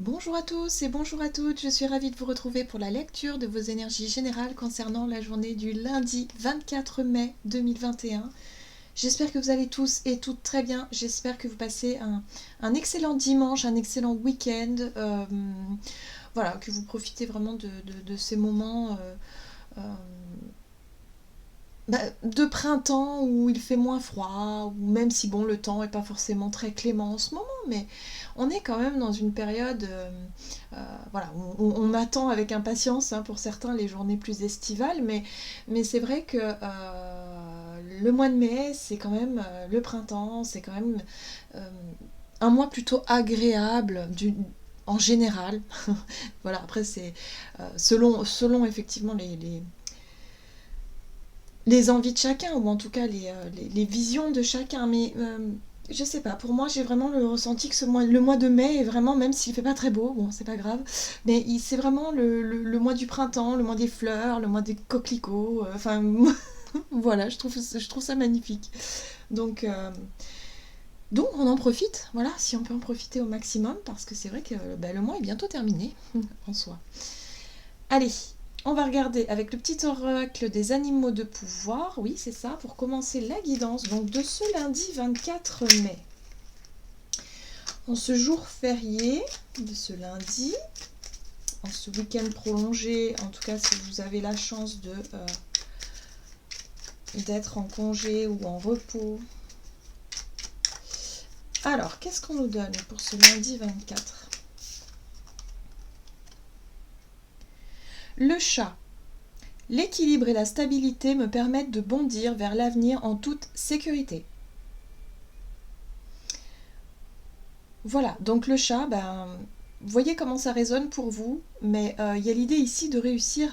Bonjour à tous et bonjour à toutes, je suis ravie de vous retrouver pour la lecture de vos énergies générales concernant la journée du lundi 24 mai 2021. J'espère que vous allez tous et toutes très bien, j'espère que vous passez un excellent dimanche, un excellent week-end, voilà, que vous profitez vraiment de ces moments euh, de printemps où il fait moins froid, ou même si bon le temps n'est pas forcément très clément en ce moment, mais on est quand même dans une période voilà, on attend avec impatience pour certains les journées plus estivales, mais c'est vrai que le mois de mai c'est quand même le printemps, c'est quand même euh, un mois plutôt agréable en général. Voilà, après c'est selon effectivement les envies de chacun, ou en tout cas les visions de chacun. Mais je sais pas, pour moi j'ai vraiment le ressenti que le mois de mai est vraiment, même s'il fait pas très beau, bon c'est pas grave, mais c'est vraiment le mois du printemps, le mois des fleurs, le mois des coquelicots, enfin voilà, je trouve ça magnifique. Donc, donc on en profite, voilà, si on peut en profiter au maximum, parce que c'est vrai que le mois est bientôt terminé en soi. Allez, on va regarder avec le petit oracle des animaux de pouvoir. Oui, c'est ça, pour commencer la guidance. Donc de ce lundi 24 mai. En ce jour férié de ce lundi, en ce week-end prolongé, en tout cas si vous avez la chance d'être en congé ou en repos. Alors, qu'est-ce qu'on nous donne pour ce lundi 24 ? Le chat. L'équilibre et la stabilité me permettent de bondir vers l'avenir en toute sécurité. Voilà, donc le chat, vous voyez comment ça résonne pour vous, mais il y a l'idée ici de réussir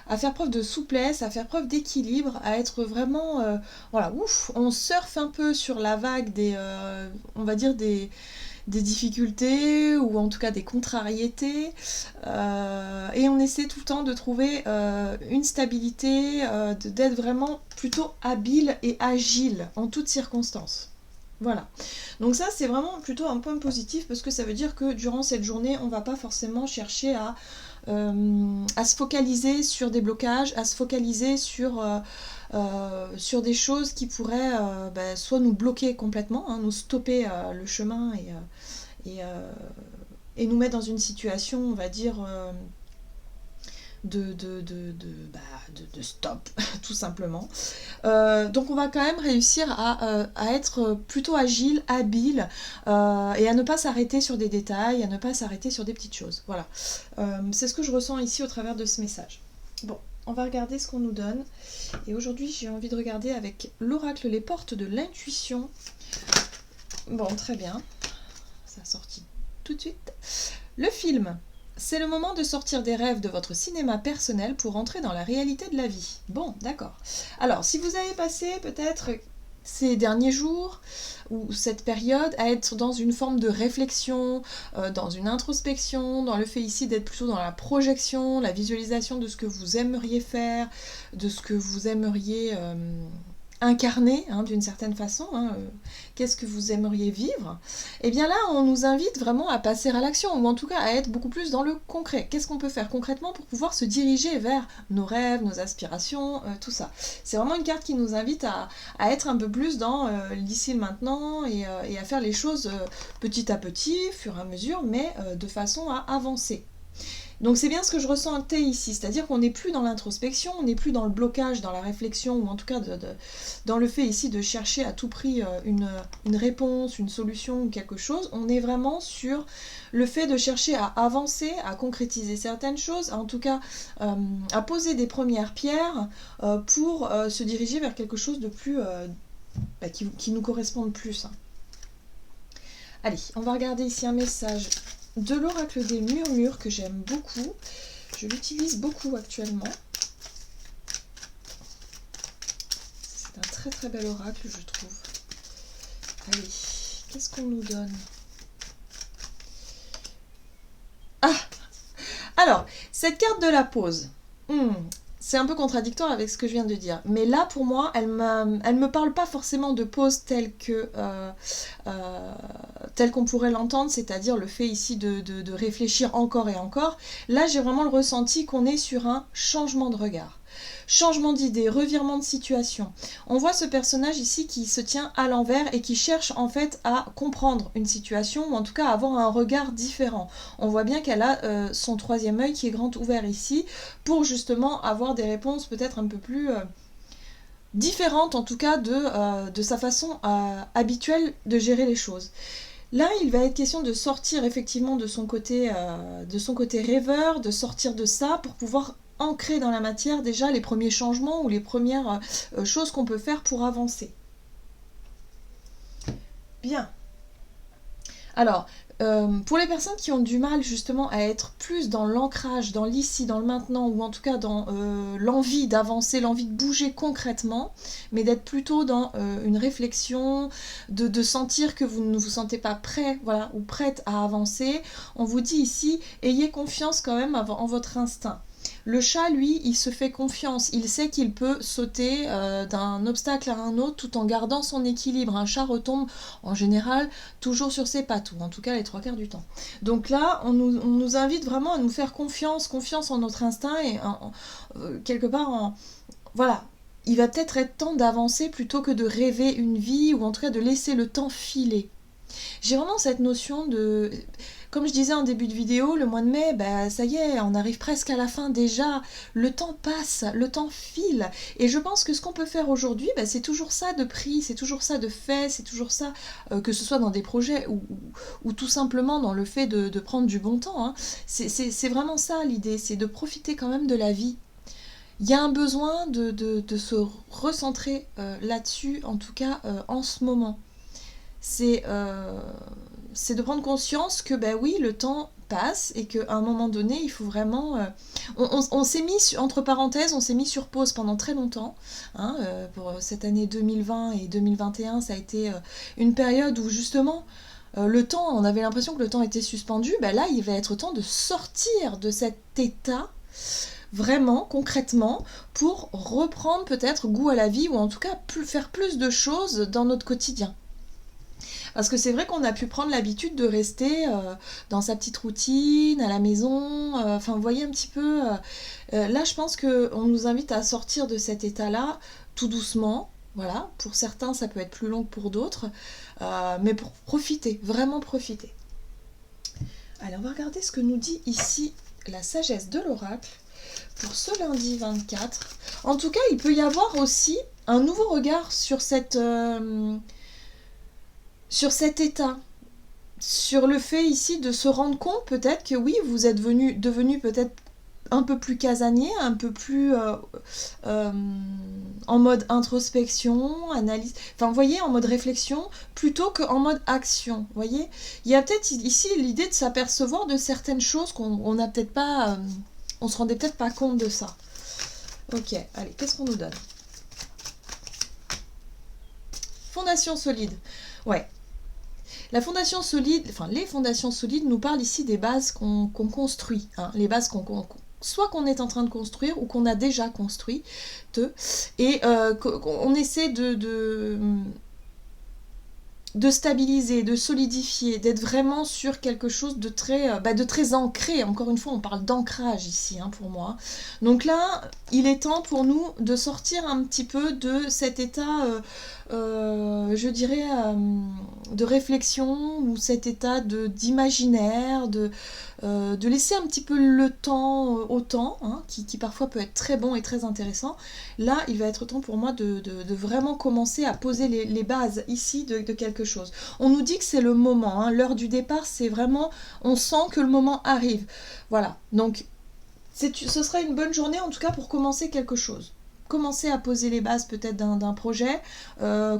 à faire preuve de souplesse, à faire preuve d'équilibre, à être vraiment, voilà, ouf, on surfe un peu sur la vague on va dire des difficultés, ou en tout cas des contrariétés, et on essaie tout le temps de trouver une stabilité, d'être vraiment plutôt habile et agile en toutes circonstances. Voilà. Donc ça, c'est vraiment plutôt un point positif, parce que ça veut dire que durant cette journée, on ne va pas forcément chercher à se focaliser sur des blocages, à se focaliser sur des choses qui pourraient soit nous bloquer complètement, nous stopper le chemin et, euh, et nous mettre dans une situation, on va dire, de stop, tout simplement. Donc on va quand même réussir à être plutôt agile, habile, et à ne pas s'arrêter sur des détails, à ne pas s'arrêter sur des petites choses. Voilà. C'est ce que je ressens ici au travers de ce message. Bon, on va regarder ce qu'on nous donne. Et aujourd'hui, j'ai envie de regarder avec l'oracle les portes de l'intuition. Bon, très bien. Ça a sorti tout de suite. Le film. C'est le moment de sortir des rêves de votre cinéma personnel pour entrer dans la réalité de la vie. Bon, d'accord. Alors, si vous avez passé peut-être ces derniers jours ou cette période à être dans une forme de réflexion, dans une introspection, dans le fait ici d'être plutôt dans la projection, la visualisation de ce que vous aimeriez faire, de ce que vous aimeriez incarner d'une certaine façon, qu'est-ce que vous aimeriez vivre, et bien là on nous invite vraiment à passer à l'action, ou en tout cas à être beaucoup plus dans le concret. Qu'est-ce qu'on peut faire concrètement pour pouvoir se diriger vers nos rêves, nos aspirations, tout ça. C'est vraiment une carte qui nous invite à être un peu plus dans l'ici et le maintenant, et à faire les choses petit à petit, fur et à mesure, mais de façon à avancer. Donc c'est bien ce que je ressentais ici, c'est-à-dire qu'on n'est plus dans l'introspection, on n'est plus dans le blocage, dans la réflexion, ou en tout cas dans le fait ici de chercher à tout prix une réponse, une solution ou quelque chose. On est vraiment sur le fait de chercher à avancer, à concrétiser certaines choses, en tout cas à poser des premières pierres pour se diriger vers quelque chose de plus qui nous corresponde plus. Allez, on va regarder ici un message de l'oracle des murmures que j'aime beaucoup. Je l'utilise beaucoup actuellement. C'est un très très bel oracle, je trouve. Allez, qu'est-ce qu'on nous donne ? Ah ! Alors, cette carte de la pause. C'est un peu contradictoire avec ce que je viens de dire. Mais là, pour moi, elle me parle pas forcément de pause tel qu'on pourrait l'entendre, c'est-à-dire le fait ici de réfléchir encore et encore. Là, j'ai vraiment le ressenti qu'on est sur un changement de regard. Changement d'idée, revirement de situation. On voit ce personnage ici qui se tient à l'envers et qui cherche en fait à comprendre une situation ou en tout cas à avoir un regard différent. On voit bien qu'elle a son troisième œil qui est grand ouvert ici pour justement avoir des réponses peut-être un peu plus différentes en tout cas de sa façon habituelle de gérer les choses. Là, il va être question de sortir effectivement de son côté rêveur, de sortir de ça pour pouvoir ancrer dans la matière déjà les premiers changements ou les premières choses qu'on peut faire pour avancer. Bien. Alors, pour les personnes qui ont du mal justement à être plus dans l'ancrage, dans l'ici, dans le maintenant, ou en tout cas dans l'envie d'avancer, l'envie de bouger concrètement, mais d'être plutôt dans une réflexion, de sentir que vous ne vous sentez pas prêt, voilà, ou prête à avancer, on vous dit ici, ayez confiance quand même en votre instinct. Le chat, lui, il se fait confiance, il sait qu'il peut sauter d'un obstacle à un autre tout en gardant son équilibre. Un chat retombe en général toujours sur ses pattes, ou en tout cas les 3/4 du temps. Donc là, on nous invite vraiment à nous faire confiance en notre instinct et quelque part voilà. Il va peut-être être temps d'avancer plutôt que de rêver une vie ou en tout cas de laisser le temps filer. J'ai vraiment cette notion de... Comme je disais en début de vidéo, le mois de mai, ça y est, on arrive presque à la fin déjà. Le temps passe, le temps file. Et je pense que ce qu'on peut faire aujourd'hui, c'est toujours ça de pris, c'est toujours ça de fait, c'est toujours ça, que ce soit dans des projets ou tout simplement dans le fait de prendre du bon temps. Hein. C'est vraiment ça l'idée, c'est de profiter quand même de la vie. Il y a un besoin de se recentrer là-dessus, en tout cas en ce moment. C'est de prendre conscience que oui, le temps passe et qu'à un moment donné, il faut vraiment... on s'est mis, entre parenthèses, on s'est mis sur pause pendant très longtemps. Hein, pour cette année 2020 et 2021, ça a été une période où justement... le temps, on avait l'impression que le temps était suspendu. Là, il va être temps de sortir de cet état vraiment, concrètement, pour reprendre peut-être goût à la vie ou en tout cas faire plus de choses dans notre quotidien. Parce que c'est vrai qu'on a pu prendre l'habitude de rester dans sa petite routine, à la maison, vous voyez un petit peu... là, je pense qu'on nous invite à sortir de cet état-là, tout doucement, voilà. Pour certains, ça peut être plus long que pour d'autres, mais pour profiter, vraiment profiter. Allez, on va regarder ce que nous dit ici la sagesse de l'oracle pour ce lundi 24. En tout cas, il peut y avoir aussi un nouveau regard sur cet état, sur le fait ici de se rendre compte peut-être que oui, vous êtes devenu peut-être un peu plus casanier, un peu plus en mode introspection, analyse, vous voyez, en mode réflexion, plutôt qu'en mode action, vous voyez. Il y a peut-être ici l'idée de s'apercevoir de certaines choses qu'on n'a peut-être pas, on se rendait peut-être pas compte de ça. Ok, allez, qu'est-ce qu'on nous donne? Fondation solide. Ouais. La fondation solide, les fondations solides nous parlent ici des bases qu'on construit, hein, les bases soit qu'on est en train de construire ou qu'on a déjà construites, et qu'on essaie de stabiliser, de solidifier, d'être vraiment sur quelque chose de très ancré. Encore une fois, on parle d'ancrage ici, hein, pour moi. Donc là, il est temps pour nous de sortir un petit peu de cet état, je dirais, de réflexion ou cet état d'imaginaire, de laisser un petit peu le temps au temps, hein, qui parfois peut être très bon et très intéressant. Là, il va être temps pour moi de vraiment commencer à poser les bases ici de quelque chose. On nous dit que c'est le moment, hein, l'heure du départ, c'est vraiment, on sent que le moment arrive. Voilà, donc ce sera une bonne journée en tout cas pour commencer quelque chose. Commencer à poser les bases peut-être d'un projet,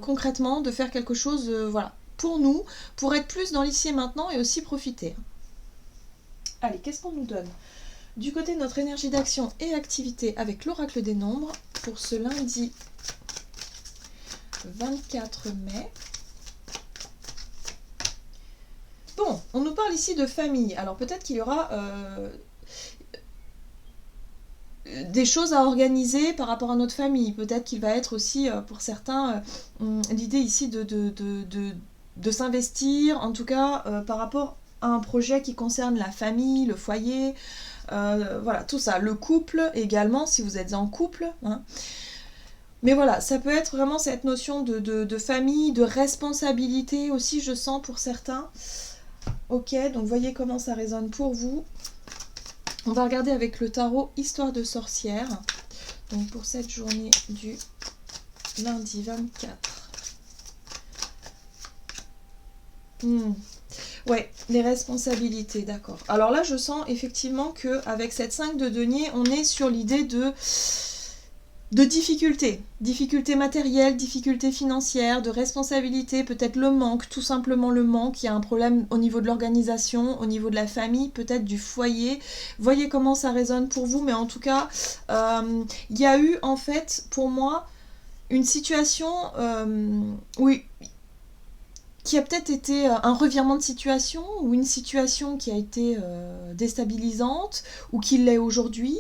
concrètement, de faire quelque chose, voilà, pour nous, pour être plus dans l'ici et maintenant et aussi profiter. Allez, qu'est-ce qu'on nous donne du côté de notre énergie d'action et activité avec l'oracle des nombres pour ce lundi 24 mai. Bon, on nous parle ici de famille. Alors peut-être qu'il y aura des choses à organiser par rapport à notre famille. Peut-être qu'il va être aussi, pour certains, l'idée ici de s'investir, en tout cas par rapport à un projet qui concerne la famille, le foyer, voilà, tout ça. Le couple également, si vous êtes en couple, hein. Mais voilà, ça peut être vraiment cette notion de famille, de responsabilité aussi, je sens pour certains. Ok, donc voyez comment ça résonne pour vous. On va regarder avec le tarot Histoire de sorcière. Donc pour cette journée du lundi 24. Ouais, les responsabilités, d'accord. Alors là, je sens effectivement qu'avec cette 5 de denier, on est sur l'idée de difficultés. Difficultés matérielles, difficultés financières, de responsabilités, peut-être le manque, tout simplement le manque. Il y a un problème au niveau de l'organisation, au niveau de la famille, peut-être du foyer. Voyez comment ça résonne pour vous, mais en tout cas, il y a eu en fait, pour moi, une situation où qui a peut-être été un revirement de situation ou une situation qui a été déstabilisante ou qui l'est aujourd'hui.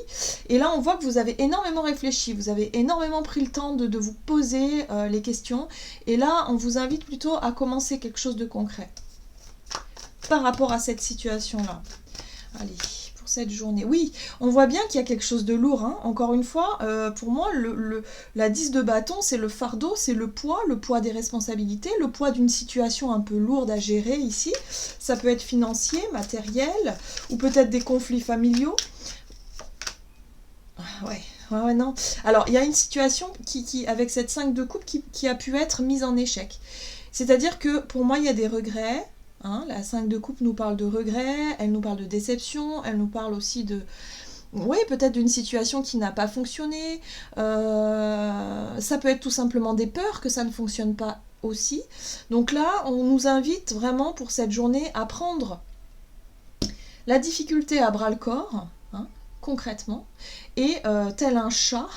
Et là, on voit que vous avez énormément réfléchi, vous avez énormément pris le temps de vous poser les questions. Et là, on vous invite plutôt à commencer quelque chose de concret par rapport à cette situation-là. Allez, pour cette journée. Oui, on voit bien qu'il y a quelque chose de lourd. Hein. Encore une fois, pour moi, la 10 de bâton, c'est le fardeau, c'est le poids des responsabilités, le poids d'une situation un peu lourde à gérer ici. Ça peut être financier, matériel, ou peut-être des conflits familiaux. Ouais, non. Alors, il y a une situation qui avec cette 5 de coupe, qui a pu être mise en échec. C'est-à-dire que, pour moi, il y a des regrets. Hein, la 5 de coupe nous parle de regrets, elle nous parle de déception, elle nous parle aussi de... Oui, peut-être d'une situation qui n'a pas fonctionné. Ça peut être tout simplement des peurs que ça ne fonctionne pas aussi. Donc là, on nous invite vraiment pour cette journée à prendre la difficulté à bras-le-corps, hein, concrètement, et tel un chat,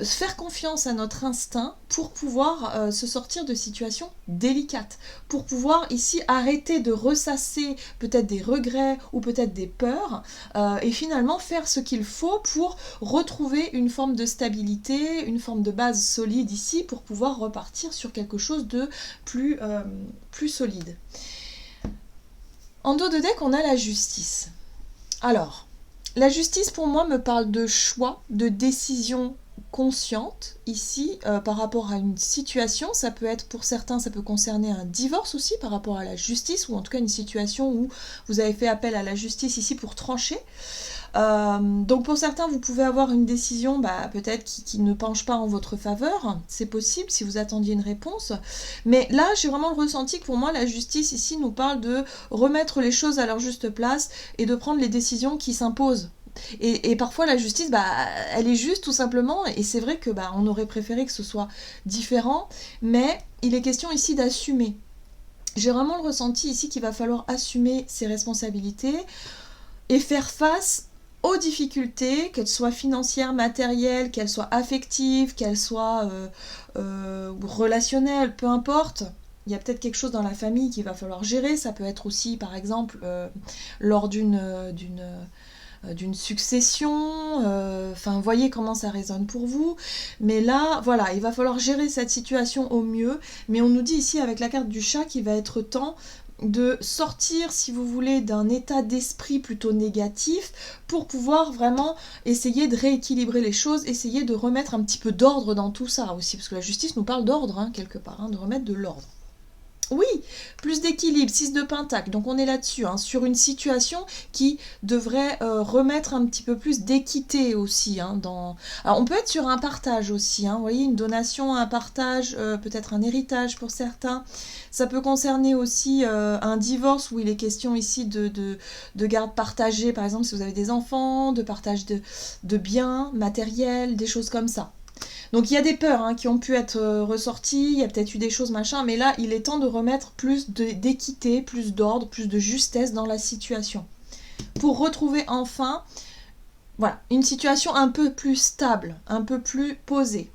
faire confiance à notre instinct pour pouvoir se sortir de situations délicates, pour pouvoir ici arrêter de ressasser peut-être des regrets ou peut-être des peurs, et finalement faire ce qu'il faut pour retrouver une forme de stabilité, une forme de base solide ici, pour pouvoir repartir sur quelque chose de plus solide. En dos de deck, on a la justice. Alors, la justice, pour moi, me parle de choix, de décision consciente, ici, par rapport à une situation. Ça peut être, pour certains, ça peut concerner un divorce aussi, par rapport à la justice, ou en tout cas une situation où vous avez fait appel à la justice ici pour trancher. Donc pour certains, vous pouvez avoir une décision peut-être qui ne penche pas en votre faveur, c'est possible si vous attendiez une réponse, mais là j'ai vraiment le ressenti que pour moi la justice ici nous parle de remettre les choses à leur juste place et de prendre les décisions qui s'imposent. Et parfois la justice, elle est juste tout simplement, et c'est vrai que on aurait préféré que ce soit différent, mais il est question ici d'assumer. J'ai vraiment le ressenti ici qu'il va falloir assumer ses responsabilités et faire face aux difficultés, qu'elles soient financières, matérielles, qu'elles soient affectives, qu'elles soient relationnelles, peu importe. Il y a peut-être quelque chose dans la famille qu'il va falloir gérer. Ça peut être aussi, par exemple, lors d'une succession. Enfin, voyez comment ça résonne pour vous. Mais là, voilà, il va falloir gérer cette situation au mieux. Mais on nous dit ici, avec la carte du chat, qu'il va être temps de sortir, si vous voulez, d'un état d'esprit plutôt négatif pour pouvoir vraiment essayer de rééquilibrer les choses, essayer de remettre un petit peu d'ordre dans tout ça aussi, parce que la justice nous parle d'ordre, hein, quelque part, hein, de remettre de l'ordre. Oui, plus d'équilibre, 6 de pentacle, donc on est là-dessus, hein, sur une situation qui devrait remettre un petit peu plus d'équité aussi. Hein, Alors on peut être sur un partage aussi, hein, vous voyez, une donation, un partage, peut-être un héritage pour certains. Ça peut concerner aussi un divorce où il est question ici de garde partagée, par exemple si vous avez des enfants, de partage de biens matériels, des choses comme ça. Donc il y a des peurs qui ont pu être ressorties, il y a peut-être eu des choses machin, mais là il est temps de remettre plus d'équité, plus d'ordre, plus de justesse dans la situation. Pour retrouver enfin une situation un peu plus stable, un peu plus posée.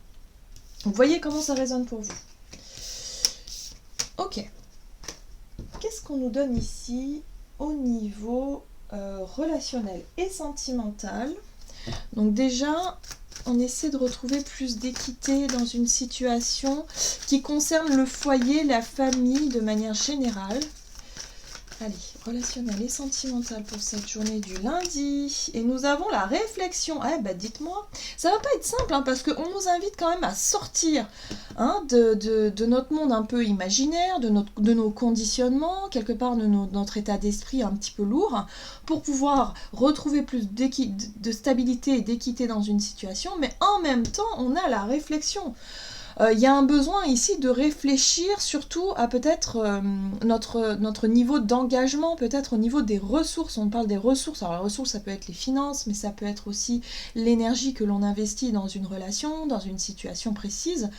Vous voyez comment ça résonne pour vous. Ok. Qu'est-ce qu'on nous donne ici au niveau relationnel et sentimental ? Donc déjà, on essaie de retrouver plus d'équité dans une situation qui concerne le foyer, la famille de manière générale. Allez, relationnel et sentimental pour cette journée du lundi. Et nous avons la réflexion. Ah bah dites-moi, ça va pas être simple, hein, parce qu'on nous invite quand même à sortir, hein, de notre monde un peu imaginaire, de nos conditionnements, quelque part de notre état d'esprit un petit peu lourd, pour pouvoir retrouver plus de stabilité et d'équité dans une situation, mais en même temps, on a la réflexion. Y a un besoin ici de réfléchir surtout à peut-être notre niveau d'engagement, peut-être au niveau des ressources. On parle des ressources. Alors les ressources, ça peut être les finances, mais ça peut être aussi l'énergie que l'on investit dans une relation, dans une situation précise.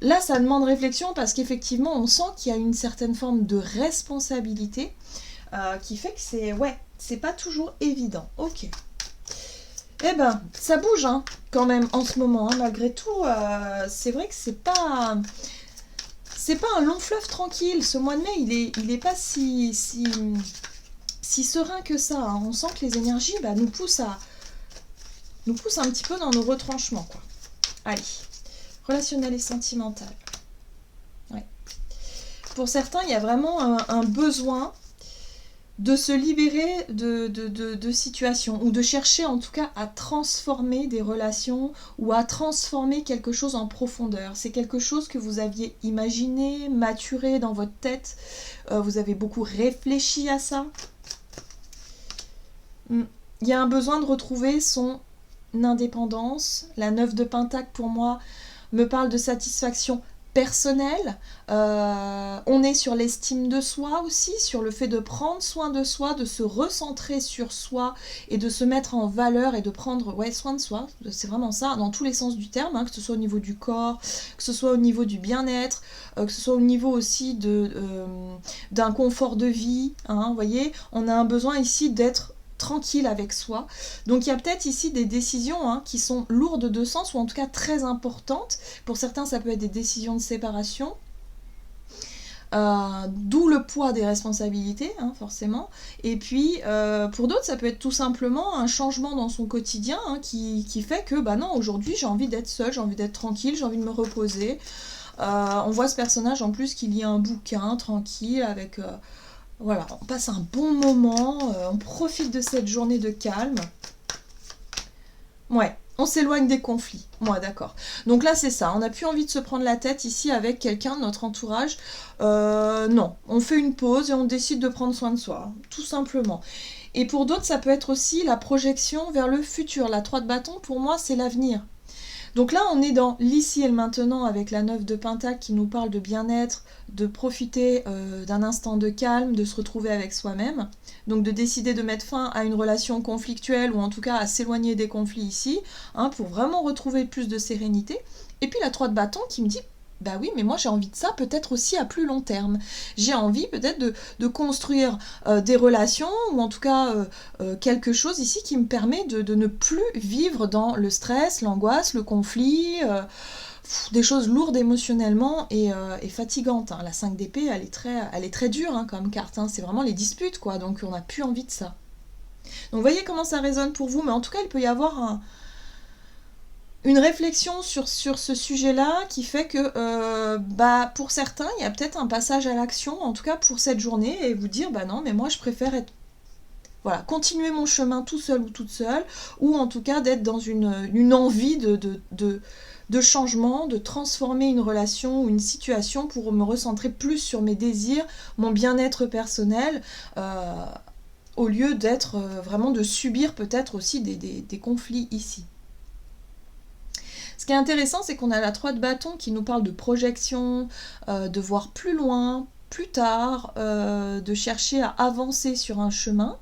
Là, ça demande réflexion parce qu'effectivement, on sent qu'il y a une certaine forme de responsabilité qui fait que c'est pas toujours évident. Ok. Eh ben, ça bouge, hein, quand même, en ce moment, hein, malgré tout. C'est vrai que c'est pas un long fleuve tranquille. Ce mois de mai, il est pas si serein que ça, hein. On sent que les énergies nous poussent un petit peu dans nos retranchements, quoi. Allez, relationnel et sentimental. Ouais. Pour certains, il y a vraiment un besoin de se libérer de situations, ou de chercher en tout cas à transformer des relations, ou à transformer quelque chose en profondeur. C'est quelque chose que vous aviez imaginé, maturé dans votre tête, vous avez beaucoup réfléchi à ça. Il y a un besoin de retrouver son indépendance. La 9 de Pentacle pour moi me parle de satisfaction personnel, on est sur l'estime de soi aussi, sur le fait de prendre soin de soi, de se recentrer sur soi et de se mettre en valeur et de prendre soin de soi. C'est vraiment ça, dans tous les sens du terme, hein, que ce soit au niveau du corps, que ce soit au niveau du bien-être, que ce soit au niveau aussi d'un confort de vie. Hein, vous voyez, on a un besoin ici d'être tranquille avec soi. Donc il y a peut-être ici des décisions qui sont lourdes de sens, ou en tout cas très importantes. Pour certains, ça peut être des décisions de séparation. D'où le poids des responsabilités, forcément. Et puis, pour d'autres, ça peut être tout simplement un changement dans son quotidien qui fait que, non, aujourd'hui, j'ai envie d'être seule, j'ai envie d'être tranquille, j'ai envie de me reposer. On voit ce personnage, en plus, qui lit un bouquin, tranquille, avec... Voilà, on passe un bon moment, on profite de cette journée de calme. Ouais, on s'éloigne des conflits. Ouais, d'accord. Donc là, c'est ça, on n'a plus envie de se prendre la tête ici avec quelqu'un de notre entourage. Non, on fait une pause et on décide de prendre soin de soi, tout simplement. Et pour d'autres, ça peut être aussi la projection vers le futur. La 3 de bâton, pour moi, c'est l'avenir. Donc là, on est dans l'ici et le maintenant avec la 9 de Pentacle qui nous parle de bien-être, de profiter d'un instant de calme, de se retrouver avec soi-même. Donc de décider de mettre fin à une relation conflictuelle, ou en tout cas à s'éloigner des conflits ici, pour vraiment retrouver plus de sérénité. Et puis la 3 de bâton qui me dit... Bah oui, mais moi j'ai envie de ça peut-être aussi à plus long terme. J'ai envie peut-être de construire des relations, ou en tout cas quelque chose ici qui me permet de ne plus vivre dans le stress, l'angoisse, le conflit, des choses lourdes émotionnellement et fatigantes. La 5 d'épée, elle est très dure comme carte, c'est vraiment les disputes, quoi, donc on n'a plus envie de ça. Donc vous voyez comment ça résonne pour vous, mais en tout cas il peut y avoir une réflexion sur ce sujet-là qui fait que pour certains, il y a peut-être un passage à l'action, en tout cas pour cette journée, et vous dire non, mais moi je préfère continuer mon chemin tout seul ou toute seule, ou en tout cas d'être dans une envie de changement, de transformer une relation ou une situation pour me recentrer plus sur mes désirs, mon bien-être personnel, au lieu d'être vraiment de subir peut-être aussi des conflits ici. Ce qui est intéressant, c'est qu'on a la 3 de bâton qui nous parle de projection, de voir plus loin, plus tard, de chercher à avancer sur un chemin.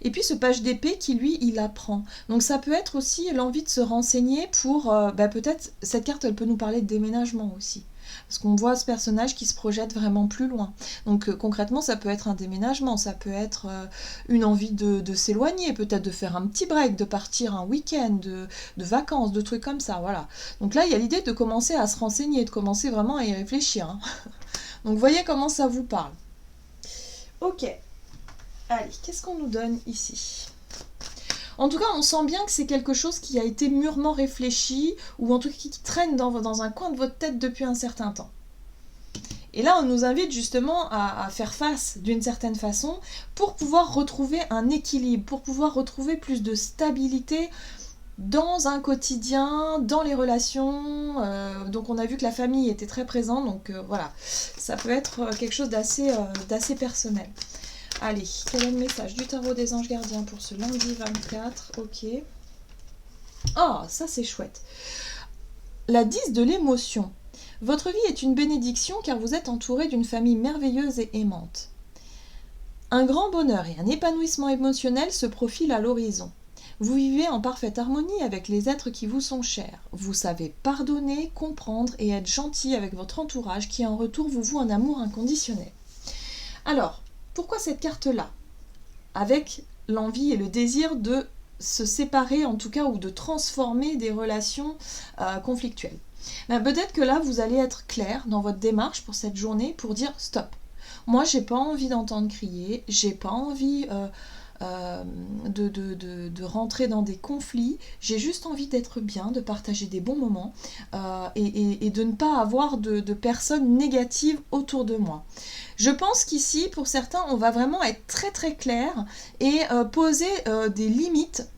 Et puis ce page d'épée qui, lui, il apprend. Donc ça peut être aussi l'envie de se renseigner pour... peut-être, cette carte, elle peut nous parler de déménagement aussi. Parce qu'on voit ce personnage qui se projette vraiment plus loin. Donc concrètement, ça peut être un déménagement, ça peut être une envie de s'éloigner, peut-être de faire un petit break, de partir un week-end, de vacances, de trucs comme ça, voilà. Donc là, il y a l'idée de commencer à se renseigner, de commencer vraiment à y réfléchir. Donc voyez comment ça vous parle. Ok. Allez, qu'est-ce qu'on nous donne ici ? En tout cas, on sent bien que c'est quelque chose qui a été mûrement réfléchi, ou en tout cas qui traîne dans un coin de votre tête depuis un certain temps. Et là, on nous invite justement à faire face d'une certaine façon pour pouvoir retrouver un équilibre, pour pouvoir retrouver plus de stabilité dans un quotidien, dans les relations. Donc on a vu que la famille était très présente, donc voilà, ça peut être quelque chose d'assez personnel. Allez, quel est le message du tarot des anges gardiens pour ce lundi 24? Ok. Ah, ça c'est chouette. La 10 de l'émotion. Votre vie est une bénédiction car vous êtes entouré d'une famille merveilleuse et aimante. Un grand bonheur et un épanouissement émotionnel se profilent à l'horizon. Vous vivez en parfaite harmonie avec les êtres qui vous sont chers. Vous savez pardonner, comprendre et être gentil avec votre entourage qui en retour vous voue un amour inconditionnel. Alors, pourquoi cette carte-là? Avec l'envie et le désir de se séparer en tout cas ou de transformer des relations conflictuelles. Ben, peut-être que là vous allez être clair dans votre démarche pour cette journée pour dire stop. Moi j'ai pas envie d'entendre crier, j'ai pas envie de rentrer dans des conflits, j'ai juste envie d'être bien, de partager des bons moments et de ne pas avoir de personnes négatives autour de moi. Je pense qu'ici, pour certains, on va vraiment être très très clair et poser des limites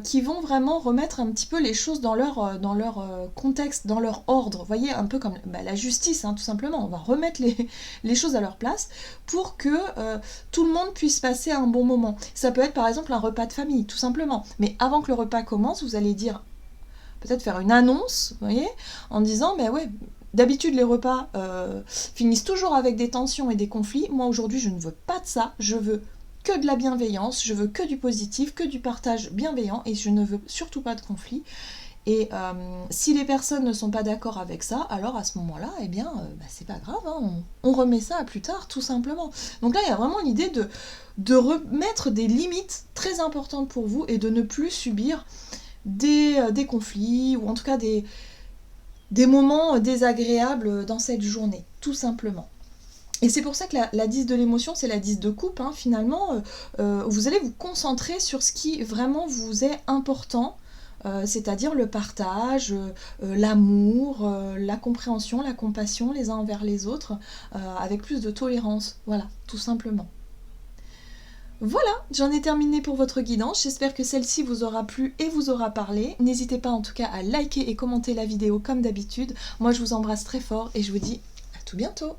qui vont vraiment remettre un petit peu les choses dans leur contexte, dans leur ordre. Vous voyez, un peu comme la justice, hein, tout simplement. On va remettre les choses à leur place pour que tout le monde puisse passer un bon moment. Ça peut être par exemple un repas de famille, tout simplement. Mais avant que le repas commence, vous allez dire, peut-être faire une annonce, vous voyez, en disant, ben ouais, d'habitude les repas finissent toujours avec des tensions et des conflits. Moi aujourd'hui, je ne veux pas de ça. Je veux que de la bienveillance, je veux que du positif, que du partage bienveillant et je ne veux surtout pas de conflit. Et si les personnes ne sont pas d'accord avec ça, alors à ce moment-là, eh bien, c'est pas grave, hein, on remet ça à plus tard, tout simplement. Donc là, il y a vraiment l'idée de remettre des limites très importantes pour vous et de ne plus subir des conflits ou en tout cas des moments désagréables dans cette journée, tout simplement. Et c'est pour ça que la 10 de l'émotion, c'est la 10 de coupe, hein, finalement, vous allez vous concentrer sur ce qui vraiment vous est important, c'est-à-dire le partage, l'amour, la compréhension, la compassion les uns envers les autres, avec plus de tolérance, voilà, tout simplement. Voilà, j'en ai terminé pour votre guidance, j'espère que celle-ci vous aura plu et vous aura parlé. N'hésitez pas en tout cas à liker et commenter la vidéo comme d'habitude. Moi je vous embrasse très fort et je vous dis à tout bientôt.